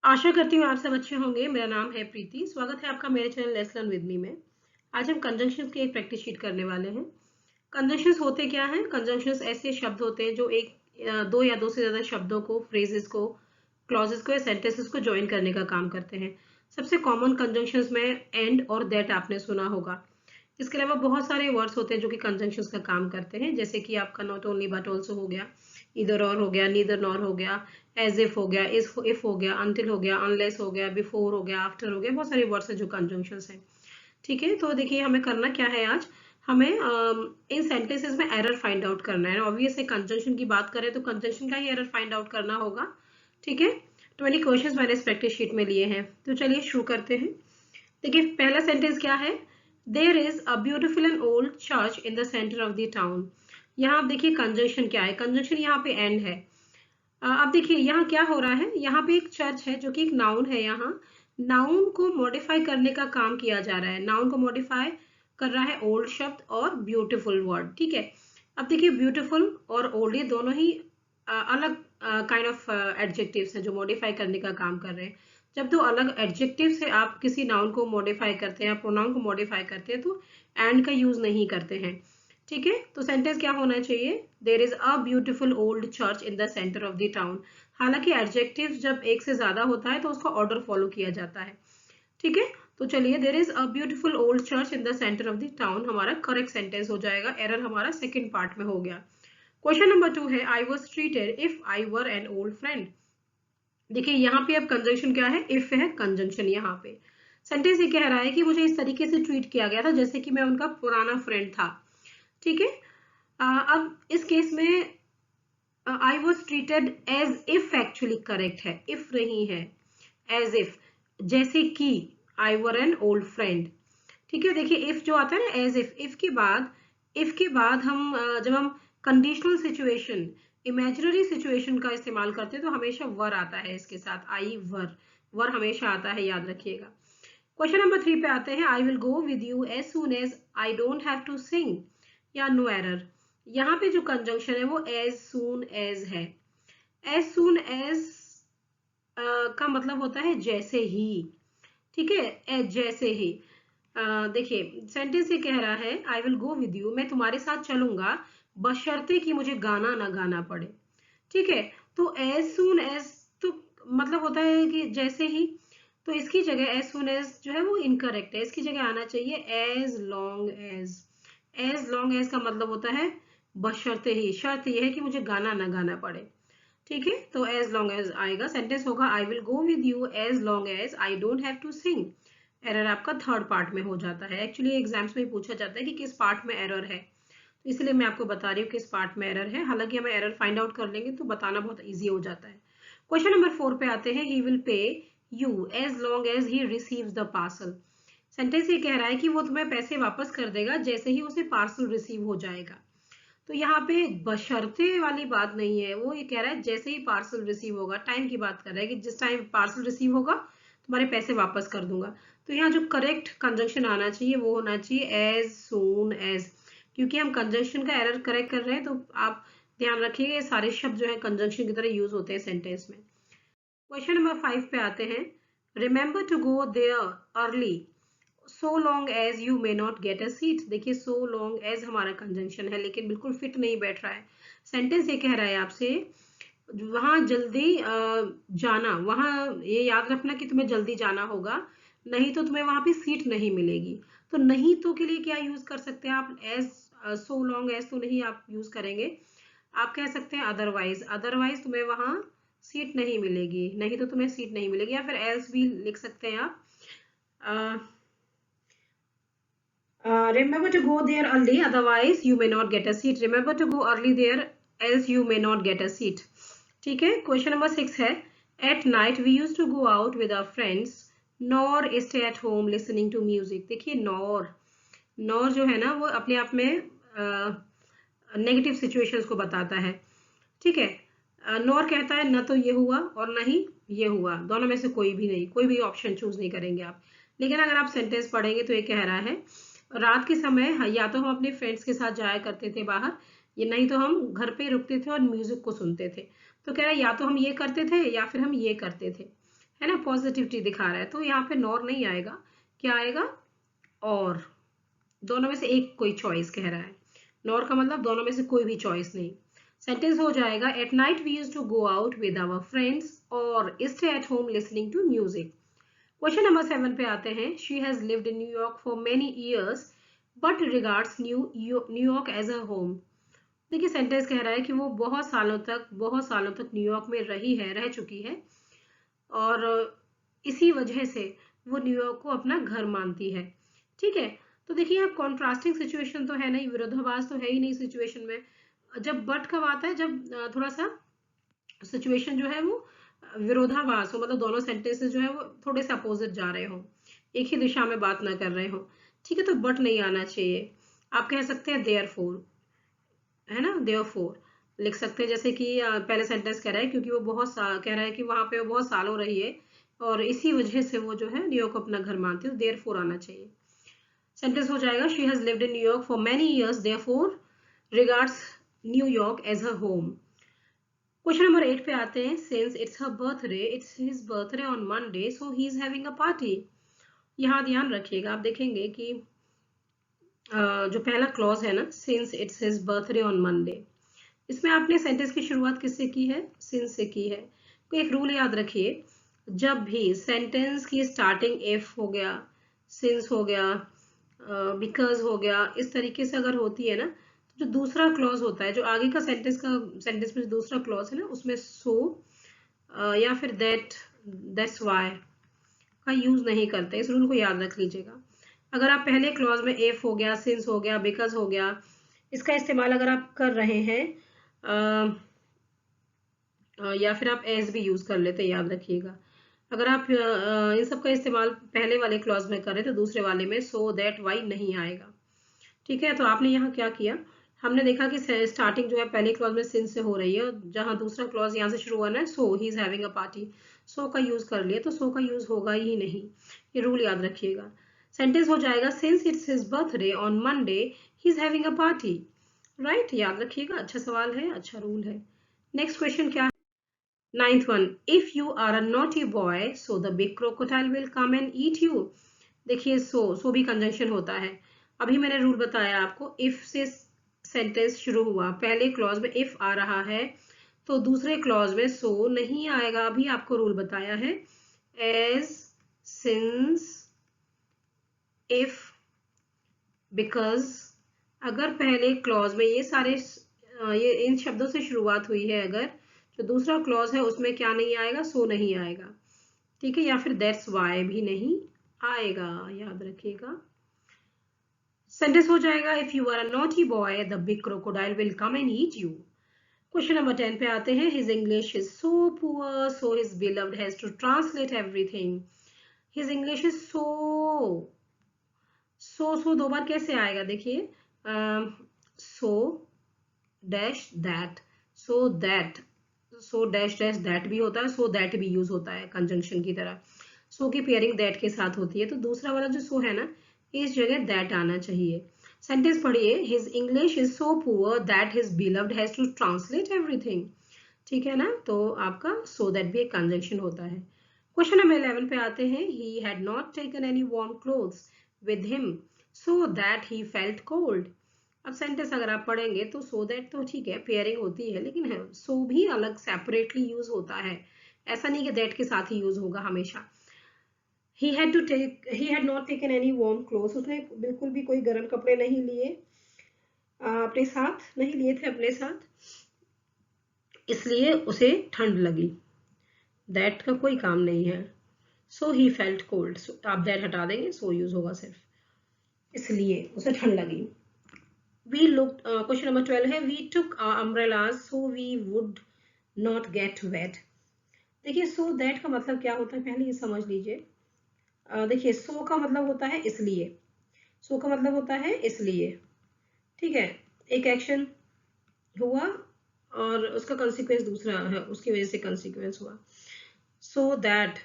आशा करती हूँ आप सब अच्छे होंगे। मेरा नाम है प्रीति। स्वागत है आपका मेरे channel let's learn with me में। आज हम कंजंक्शंस की एक प्रैक्टिस शीट करने वाले हैं। कंजंक्शंस होते क्या हैं? कंजंक्शंस ऐसे शब्द होते हैं जो दो या दो से ज्यादा शब्दों को, फ्रेजेस को, क्लॉजेस को या सेंटेंसेस को ज्वाइन करने का काम करते हैं। सबसे कॉमन कंजंक्शंस में एंड और दैट आपने सुना होगा। इसके अलावा बहुत सारे वर्ड्स होते हैं जो कि कंजंक्शंस का काम करते हैं, जैसे कि आपका नॉट ओनली बट ऑल्सो हो गया, इधर और हो गया, नीदर नॉर हो गया, एज इफ हो गया, इफ हो गया, अनटिल हो गया, अनलेस हो गया, बिफोर हो गया, आफ्टर हो गया। बहुत सारे वर्ड्स हैं जो कंजंक्शंस हैं। ठीक है, तो देखिए हमें करना क्या है आज। हमें इन सेंटेंसेस में एरर फाइंड आउट करना है। ऑब्वियस है, कंजंक्शन की बात करें तो कंजंक्शन का ही एरर फाइंड आउट करना होगा। ठीक है, 20 क्वेश्चंस मैंने इस प्रैक्टिस शीट में लिए हैं, तो चलिए शुरू करते हैं। देखिए पहला सेंटेंस क्या है? There is a beautiful and old church in the centre of the town. यहाँ आप देखिए कंजंक्शन क्या है। कंजंक्शन यहाँ पे एंड है। अब देखिए यहाँ क्या हो रहा है। यहाँ पे एक चर्च है जो कि एक नाउन है। यहाँ नाउन को मॉडिफाई करने का काम किया जा रहा है। नाउन को मॉडिफाई कर रहा है ओल्ड शब्द और ब्यूटीफुल वर्ड। ठीक है, अब देखिए ब्यूटीफुल और ओल्ड ये दोनों ही अलग काइंड ऑफ एडजेक्टिव्स हैं जो मॉडिफाई करने का काम कर रहे हैं। जब दो अलग एडजेक्टिव से आप किसी नाउन को मॉडिफाई करते हैं या प्रोनाउन को मॉडिफाई करते हैं तो एंड का यूज नहीं करते हैं। ठीक है, तो सेंटेंस क्या होना चाहिए? There is a beautiful old church in the centre of the town. हालांकि एडजेक्टिव जब एक से ज्यादा होता है तो उसका ऑर्डर फॉलो किया जाता है। ठीक है, तो चलिए there is a beautiful old church in the centre of the town हमारा करेक्ट सेंटेंस हो जाएगा। एरर हमारा सेकंड पार्ट में हो गया। क्वेश्चन नंबर 2 है आई was treated if I were an old friend. देखिए यहाँ पे अब कंजंक्शन क्या है? इफ है कंजंक्शन। यहाँ पे सेंटेंस ये कह रहा है कि मुझे इस तरीके से ट्रीट किया गया था जैसे कि मैं उनका पुराना फ्रेंड था। ठीक है, अब इस केस में I was treated as if actually correct है, इफ नहीं है, एज इफ, जैसे कि I were an old friend. ठीक है, देखिए इफ जो आता है ना एज इफ के बाद हम जब हम कंडीशनल सिचुएशन, इमेजिनरी सिचुएशन का इस्तेमाल करते हैं तो हमेशा वर आता है इसके साथ। आई वर हमेशा आता है, याद रखिएगा। क्वेश्चन नंबर 3 पे आते हैं। I will go with you as soon as I don't have to sing या नो एरर। यहाँ पे जो कंजंक्शन है वो एज सून एज है। एज सून एज का मतलब होता है जैसे ही। ठीक है, एज जैसे ही। देखिए सेंटेंस ये कह रहा है आई विल गो विद यू, मैं तुम्हारे साथ चलूंगा बशर्ते कि मुझे गाना ना गाना पड़े। ठीक है, तो एज सून एज तो मतलब होता है कि जैसे ही। तो इसकी जगह एज सून एज जो है वो इनकरेक्ट है। इसकी जगह आना चाहिए as long as. As long as का मतलब होता है बशर्ते ही। शर्त यह है कि मुझे गाना ना गाना पड़े। ठीक है, तो एज लॉन्ग एज आएगा। सेंटेंस होगा I will go with you as long as I don't have to sing. Error आपका थर्ड पार्ट में हो जाता है। एक्चुअली एग्जाम्स में पूछा जाता है कि किस पार्ट में एरर है, तो इसलिए मैं आपको बता रही हूँ किस पार्ट में एरर है। हालांकि हमें एरर फाइंड आउट कर लेंगे तो बताना बहुत इजी हो जाता है। क्वेश्चन नंबर 4 पे आते हैं। He will pay you as long as he receives the parcel. Sentence ये कह रहा है कि वो तुम्हें पैसे वापस कर देगा जैसे ही उसे पार्सल रिसीव हो जाएगा। तो यहाँ पे बशर्ते वाली बात नहीं है, वो ये कह रहा है जैसे ही पार्सल रिसीव होगा। टाइम की बात कर रहा है कि जिस टाइम पार्सल रिसीव होगा तुम्हारे पैसे वापस कर दूंगा। तो यहाँ जो करेक्ट कंजंक्शन आना चाहिए वो होना चाहिए एज सून एज। क्योंकि हम कंजंक्शन का एरर करेक्ट कर रहे हैं तो आप ध्यान रखिएगा ये सारे शब्द जो है कंजंक्शन की तरह यूज होते हैं सेंटेंस में। क्वेश्चन नंबर 5 पे आते हैं। Remember to go there early so long as you may not get a seat. देखिए सो लॉन्ग एज हमारा कंजंक्शन है लेकिन बिल्कुल फिट नहीं बैठ रहा है। सेंटेंस ये कह रहा है आपसे वहां जल्दी जाना, वहां ये याद रखना कि तुम्हें जल्दी जाना होगा, नहीं तो तुम्हें वहां पे सीट नहीं मिलेगी। तो नहीं तो के लिए क्या यूज कर सकते हैं आप? एज सो लॉन्ग एज तो नहीं आप यूज करेंगे। आप कह सकते हैं अदरवाइज। अदरवाइज तुम्हें वहां सीट नहीं मिलेगी, नहीं तो तुम्हें सीट नहीं मिलेगी। या फिर एल्स भी लिख सकते हैं आप। Remember to go there early, otherwise you may not get a seat. Remember to go early there, else you may not get a seat. ठीक है, क्वेश्चन नंबर 6 है। At night we used to go out with our friends, nor stay at home listening to music. देखिए nor जो है ना वो अपने आप में नेगेटिव सिचुएशंस को बताता है। ठीक है, नॉर कहता है न तो ये हुआ और न ही ये हुआ, दोनों में से कोई भी नहीं, कोई भी ऑप्शन चूज नहीं करेंगे आप। लेकिन अगर आप सेंटेंस पढ़ेंगे तो ये कह रहा है रात के समय या तो हम अपने फ्रेंड्स के साथ जाया करते थे बाहर, ये नहीं तो हम घर पे रुकते थे और म्यूजिक को सुनते थे। तो कह रहा है या तो हम ये करते थे या फिर हम ये करते थे। है ना, पॉजिटिविटी दिखा रहा है, तो यहाँ पे नॉर नहीं आएगा, क्या आएगा, और। दोनों में से एक कोई चॉइस कह रहा है, नॉर का मतलब दोनों में से कोई भी चॉइस नहीं। सेंटेंस हो जाएगा, at night we used to go out with our friends और stay at home listening to music. Question number 7 पे आते हैं, she has lived in New York for many years but regards New York as a home. देखिए sentence कह रहा है कि वो बहुत सालों तक न्यूयॉर्क में रह चुकी है, और इसी वजह से वो न्यूयॉर्क को अपना घर मानती है। ठीक है, तो देखिए यहाँ कॉन्ट्रास्टिंग सिचुएशन तो है नहीं, विरोधाभास तो है ही नहीं सिचुएशन में। जब बट कब आता है, जब थोड़ा सा सिचुएशन जो है वो विरोधाभास हो, मतलब दोनों सेंटेंसेस जो है वो थोड़े से अपोजिट जा रहे हो, एक ही दिशा में बात ना कर रहे हो। ठीक है, तो बट नहीं आना चाहिए। आप कह सकते हैं देयरफॉर, है ना, देयरफॉर लिख सकते हैं, जैसे कि पहले सेंटेंस कह रहा है क्योंकि वो कह रहा है कि वहां पे वो बहुत सालों रही है और इसी वजह से वो जो है न्यूयॉर्क को अपना घर मानती है, तो देयरफॉर आना चाहिए। सेंटेंस हो जाएगा, she has lived in New York for many years therefore regards New York as a home. Question number 8 पे आते हैं, since it's his birthday on Monday so he is having a party. यहाँ ध्यान रखिएगा, आप देखेंगे कि जो पहला क्लॉज है ना, since it's his birthday on Monday, इसमें आपने सेंटेंस की शुरुआत किससे की है, सिंस से की है। तो एक रूल याद रखिए, जब भी सेंटेंस की स्टार्टिंग इफ हो गया, सिंस हो गया, बिकॉज हो गया, इस तरीके से अगर होती है ना, तो जो दूसरा क्लॉज होता है, जो आगे का सेंटेंस में जो दूसरा क्लॉज है ना, उसमें सो या फिर दैट्स वाई का यूज नहीं करते। इस रूल को याद रख लीजिएगा। अगर आप पहले क्लॉज में इफ हो गया, सिंस हो गया, बिकॉज हो गया, इसका इस्तेमाल अगर आप कर रहे हैं, या फिर आप एज भी यूज कर लेते हैं, याद रखिएगा। अगर आप इन सब का इस्तेमाल पहले वाले क्लॉज में करें तो दूसरे वाले में सो दैट वाई नहीं आएगा। ठीक है, तो आपने यहाँ क्या किया, हमने देखा कि स्टार्टिंग जो है पहले क्लॉज में सिंस से हो रही है, जहां दूसरा क्लॉज यहाँ से शुरू हुआ है so he is having a party, so का यूज कर लिया, तो सो का यूज होगा ही नहीं, ये रूल याद रखिएगा। सेंटेंस हो जाएगा, since it's his birthday on Monday he is having a party. Right, याद रखिएगा, अच्छा सवाल है, अच्छा रूल है। नेक्स्ट क्वेश्चन क्या है, 9th one, if you are a naughty boy so the big crocodile will come and eat you. देखिए सो भी कंजंक्शन होता है। अभी मैंने रूल बताया आपको, इफ से सेंटेंस शुरू हुआ, पहले क्लॉज में इफ आ रहा है तो दूसरे क्लॉज में सो नहीं आएगा। अभी आपको रूल बताया है, एज, सिंस, इफ, बिकॉज। अगर पहले क्लॉज में ये इन शब्दों से शुरुआत हुई है, अगर जो दूसरा क्लॉज है उसमें क्या नहीं आएगा, सो नहीं आएगा। ठीक है, या फिर दैट्स वाई भी नहीं आएगा, याद रखिएगा। सेंटेंस हो जाएगा, if you are a naughty boy the big crocodile will come and eat you. Question number 10 पे आते हैं, his English is so poor so his beloved has to translate everything. His English is so दो बार कैसे आएगा, देखिए, so dash that, so that, so dash dash that भी होता है, सो दैट भी यूज होता है कंजंक्शन की तरह। सो की पेयरिंग दैट के साथ होती है, तो दूसरा वाला जो सो है ना, इस जगह दैट आना चाहिए। सेंटेंस पढ़िए, his English is so poor that his beloved has to translate everything. ठीक है ना, तो आपका सो दैट भी एक कंजंक्शन होता है। क्वेश्चन नंबर 11 पे आते हैं, he had not taken any warm clothes with him so that he felt cold. अब सेंटेंस अगर आप पढ़ेंगे तो सो दैट तो ठीक है, पेयरिंग होती है, लेकिन सो भी अलग सेपरेटली यूज होता है, ऐसा नहीं कि दैट के साथ ही यूज होगा हमेशा। he had not taken any warm clothes, उसने बिल्कुल भी कोई गर्म कपड़े नहीं लिए, अपने साथ नहीं लिए थे अपने साथ, इसलिए उसे ठंड लगी। दैट का कोई काम नहीं है, सो ही फेल्ट कोल्ड, आप दैट हटा देंगे, सो यूज होगा सिर्फ, इसलिए उसे ठंड लगी। We looked, क्वेश्चन नंबर 12 है, we took our umbrellas so we would not get wet। देखिए so that का मतलब क्या होता है, पहले ये समझ लीजिए। देखिए so का मतलब होता है इसलिए, so का मतलब होता है इसलिए। ठीक है, एक एक्शन हुआ और उसका कंसिक्वेंस दूसरा है, उसकी वजह से कंसिक्वेंस हुआ। so that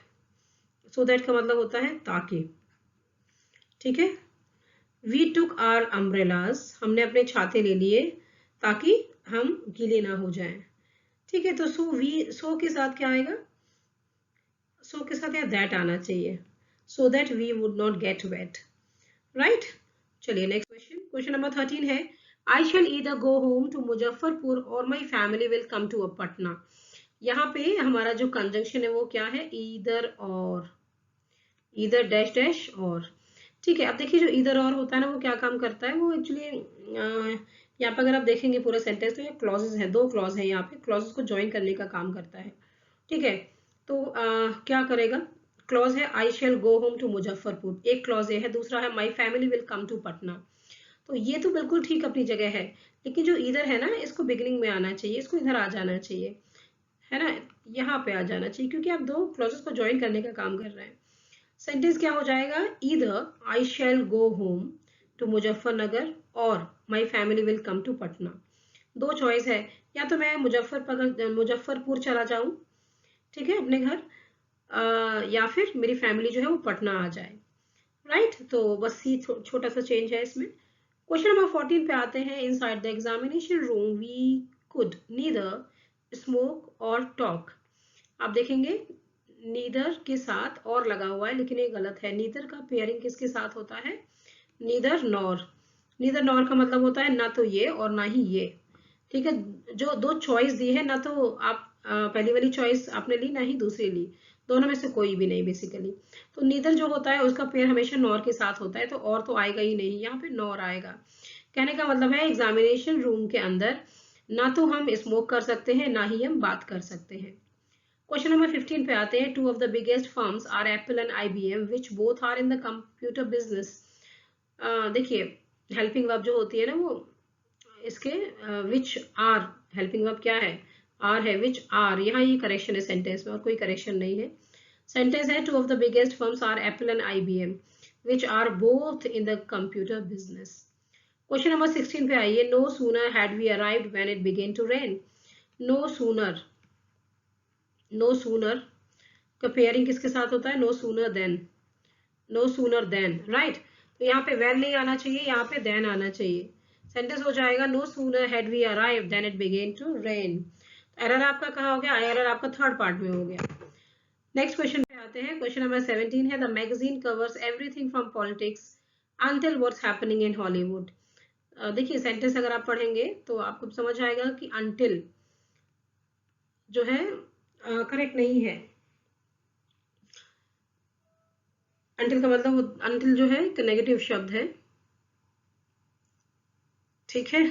का मतलब होता है ताकि। ठीक है, We took our umbrellas, हमने अपने छाते ले लिए ताकि हम गीले ना हो जाएं। ठीक है, तो सो के साथ क्या आएगा, सो के साथ यहाँ दैट आना चाहिए, so that we would not get wet, right. चलिए नेक्स्ट क्वेश्चन, क्वेश्चन नंबर 13 है, I shall either go home to Muzaffarpur और my family will come to Patna. यहाँ पे हमारा जो कंजंक्शन है वो क्या है, ईदर और, ईदर डैश डैश और। ठीक है, अब देखिए जो ईदर और होता है ना वो क्या काम करता है, वो एक्चुअली यहाँ पे अगर आप देखेंगे पूरा सेंटेंस तो ये क्लॉजेज है, दो क्लॉज है यहाँ पे, क्लॉजेज को ज्वाइन करने का काम करता है। ठीक है, तो क्या करेगा, क्लॉज है I shall go home to Muzaffarpur, एक क्लॉज ये है, दूसरा है my family will come to Patna. तो ये तो बिल्कुल ठीक अपनी जगह है, लेकिन जो इधर है ना इसको बिगिनिंग में आना चाहिए, इसको इधर आ जाना चाहिए, है ना, यहाँ पे आ जाना चाहिए, क्योंकि आप दो क्लॉजेस को ज्वाइन करने का काम कर रहे हैं। सेंटेंस क्या हो जाएगा, either I shall go home to Muzaffarnagar और my family will come to Patna. दो चॉइस है, या तो मैं मुजफ्फरपुर चला जाऊं, ठीक है, अपने घर, या फिर मेरी फैमिली जो है वो पटना आ जाए, राइट। तो बस ये छोटा सा चेंज है इसमें। क्वेश्चन नंबर 14 पे आते हैं, inside the examination room we could neither smoke or talk. आप देखेंगे नीदर के साथ और लगा हुआ है, लेकिन ये गलत है, नीदर का पेयरिंग किसके साथ होता है, नीदर नॉर। नीदर नॉर का मतलब होता है ना तो ये और ना ही ये। ठीक है, जो दो चॉइस दी है, ना तो आप पहली वाली चॉइस आपने ली, ना ही दूसरी ली, दोनों में से कोई भी नहीं बेसिकली। तो नीदर जो होता है उसका पेयर हमेशा नॉर के साथ होता है, तो और तो आएगा ही नहीं, यहाँ पे नॉर आएगा। कहने का मतलब है एग्जामिनेशन रूम के अंदर ना तो हम स्मोक कर सकते हैं, ना ही हम बात कर सकते हैं। क्वेश्चन नंबर 15 पे आते हैं, two of the biggest firms are Apple and IBM which both are in the computer business. देखिए हेल्पिंग वर्ब जो होती है ना वो इसके विच आर, हेल्पिंग वर्ब क्या है, आर है, विच आर, यहाँ ये करेक्शन है सेंटेंस में, और कोई करेक्शन नहीं है। सेंटेंस है, two of the biggest firms are Apple and IBM which are both in the computer business. Question number 16 पे आइए, no sooner had we arrived when it began to rain. No sooner, no sooner का pairing किसके साथ होता है, no sooner than, no sooner than, right. तो यहाँ पे when नहीं आना चाहिए, यहाँ पे then आना चाहिए। सेंटेंस हो जाएगा, no sooner had we arrived than it began to rain. Error आपका कहाँ हो गया, एरर आपका थर्ड पार्ट में हो गया। नेक्स्ट क्वेश्चन पे आते हैं, क्वेश्चन नंबर 17 है, the magazine covers everything from politics until what's happening in Hollywood. देखिए सेंटेंस अगर आप पढ़ेंगे तो आपको समझ आएगा कि अंटिल जो है करेक्ट नहीं है। अंटिल का मतलब, अंटिल जो है एक नेगेटिव शब्द है, ठीक है,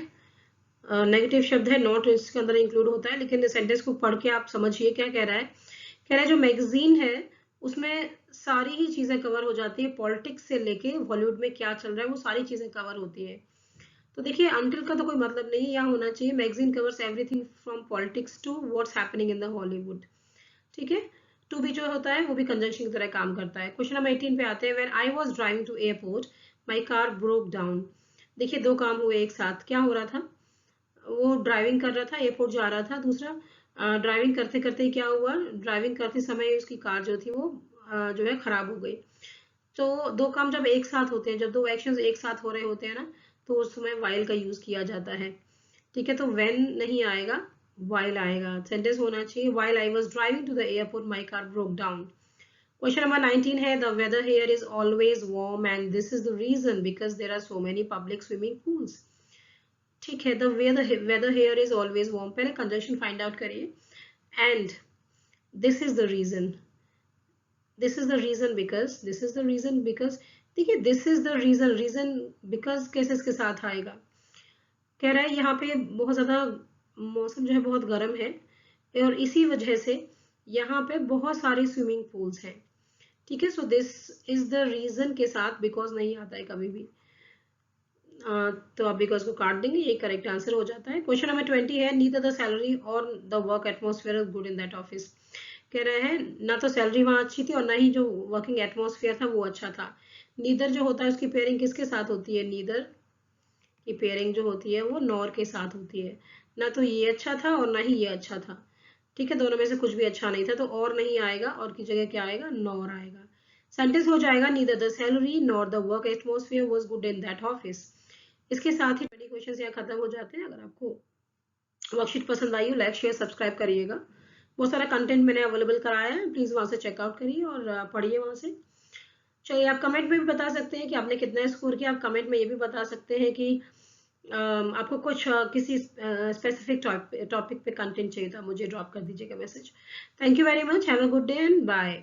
नेगेटिव शब्द है, नॉट इसके अंदर इंक्लूड होता है, लेकिन सेंटेंस को पढ़ के आप समझिए क्या कह रहा है। कह रहा है जो मैगजीन है उसमें सारी ही चीजें कवर हो जाती है, पॉलिटिक्स से लेके हॉलीवुड में क्या चल रहा है वो सारी चीजें कवर होती है। तो देखिए अंटिल का तो कोई मतलब नहीं, यहाँ होना चाहिए magazine covers everything from politics to what's happening in the Hollywood. ठीक है, टू भी जो होता है वो भी कंजंक्शन की तरह काम करता है। क्वेश्चन नंबर 18 पे आते हैं, when I was driving to airport my car broke down. देखिए दो काम हुए एक साथ, क्या हो रहा था, वो ड्राइविंग कर रहा था, एयरपोर्ट जा रहा था, दूसरा ड्राइविंग करते करते क्या हुआ, ड्राइविंग करते समय उसकी कार जो थी वो जो है खराब हो गई। तो दो काम जब एक साथ होते हैं, जब दो एक्शंस एक साथ हो रहे होते हैं ना, तो उस समय वाइल का यूज किया जाता है। ठीक है, तो व्हेन नहीं आएगा, वाइल आएगा। सेंटेंस होना चाहिए, while I was driving to the airport my car broke down. Question number 19 है, the weather here is always warm and this is the reason because there are so many public swimming pools. ठीक है, the weather here is always warm, पहले conjunction find out करिए, and this is the reason, this is the reason because, this is the reason because. देखिए this is the reason, reason because कैसे इसके साथ आएगा। कह रहा है यहाँ पे बहुत ज्यादा मौसम जो है बहुत गर्म है और इसी वजह से यहाँ पे बहुत सारे स्विमिंग पूल्स हैं। ठीक है, so this is the reason के साथ बिकॉज नहीं आता है कभी भी, तो आप बिकॉज को काट देंगे, ये करेक्ट आंसर हो जाता है। क्वेश्चन नंबर 20 है, नीदर द सैलरी और the work atmosphere is good in that office. कह रहे हैं ना तो सैलरी वहाँ अच्छी थी और ना ही जो वर्किंग एटमॉस्फेयर था वो अच्छा था। नीदर जो होता है उसकी पेयरिंग किसके साथ होती है, नीदर की पेयरिंग जो होती है वो नॉर के साथ होती है। ना तो ये अच्छा था और ना ही ये अच्छा था। ठीक है, दोनों में से कुछ भी अच्छा नहीं था, तो और नहीं आएगा, और की जगह क्या आएगा, नॉर आएगा। सेंटेंस हो जाएगा, neither the salary nor the work atmosphere was good in that office. इसके साथ ही 20 क्वेश्चन यहाँ खत्म हो जाते हैं। अगर आपको वर्कशीट पसंद आई हो, लाइक शेयर सब्सक्राइब करिएगा। बहुत सारा कंटेंट मैंने अवेलेबल कराया है, प्लीज़ वहाँ से चेकआउट करिए और पढ़िए वहाँ से। चलिए, आप कमेंट में भी बता सकते हैं कि आपने कितना स्कोर किया। आप कमेंट में ये भी बता सकते हैं कि आपको कुछ किसी स्पेसिफिक टॉपिक पे कंटेंट चाहिए था, मुझे ड्रॉप कर दीजिएगा message. Thank you very much, have a good day and bye.